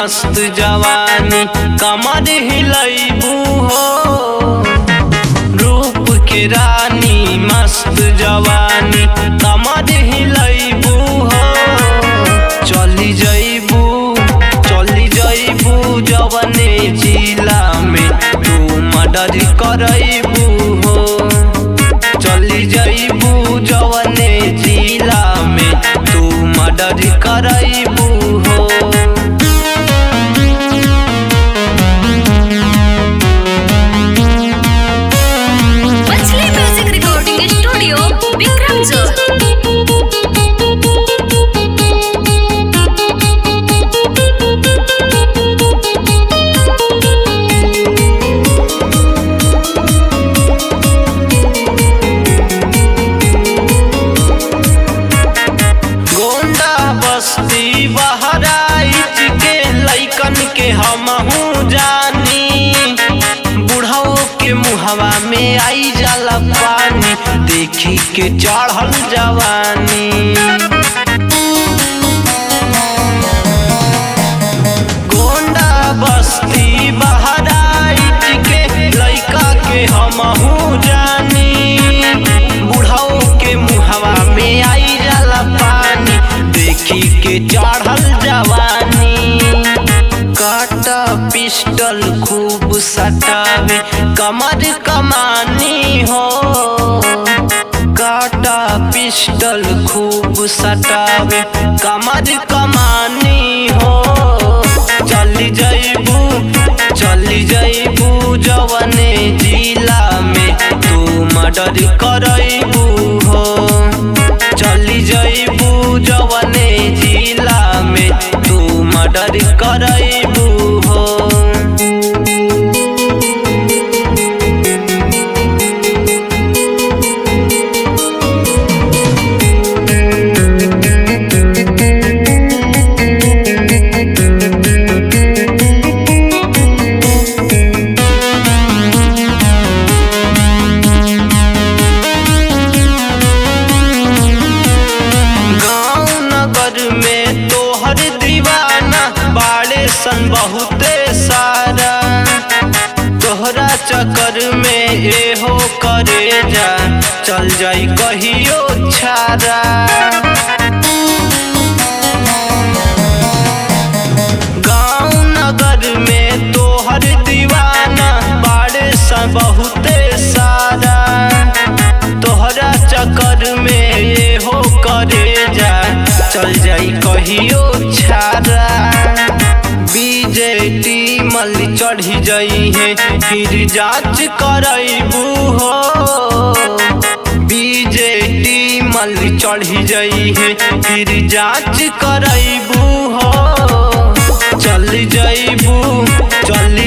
मस्त जवानी कमर हिलैबू हो। रूप के रानी मस्त जवानी कमर हिलैबू हो। चली जैबू जवने जिला में तू मर्डर करैबू हो। चली जैबू जवने जिला में तू मर्डर करैबू हो। मछली म्यूजिक रिकॉर्डिंग स्टूडियो विक्रमजोर। बहराइच के लइकन के हमहू जानी। बुढ़ाओ के मुहवा में आई जाला पानी देखी के चढ़ल जवानी। गोंडा बस्ती बहराइच के लइका के हमहू जानी। बुढ़ाओ के मुहवा में आई जाला पानी देखी के चढ़ल जवानी। काटा पिस्टल खूब सटावे कमर कमानी हो। काटा पिस्टल खूब सटावे कमर कमानी हो। चली जैबू जवने जिला में तू मर्डर करैबू हो। चली जैबू जवने जिला में तू मर्डर करैबू हो। में तोहर दीवाना बाड़े सन बहुते सारा। तोहरा चक्कर में एहो करे जा चल जाई कहियो छारा। गाँव नगर में तोहर दीवाना बाड़े सन बहुते सारा। तोहरा चक्कर में एहो करे जा चल जाई कहियो छारा। बीजेटी मल चढ़ी जाई है फिर जांच करैबू हो। बीजेटी मल चढ़ी जाई है फिर जांच करैबू हो। चली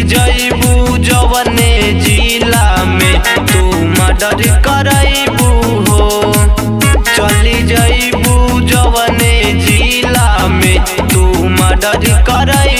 जैबू जवने जिला में तू मर्डर करैबू हो। चली जैबू जवने जिला में तू मर्डर करैबू।